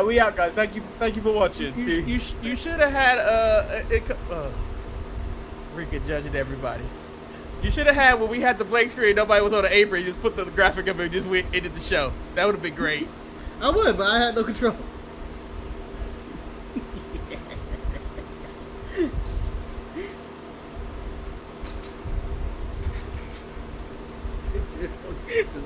We out, guys. Thank you for watching. You should have had Rika judging everybody. You should have had when we had the blank screen, nobody was on the apron. You just put the graphic up and just went into the show. That would have been great. I would, but I had no control. You're so stupid.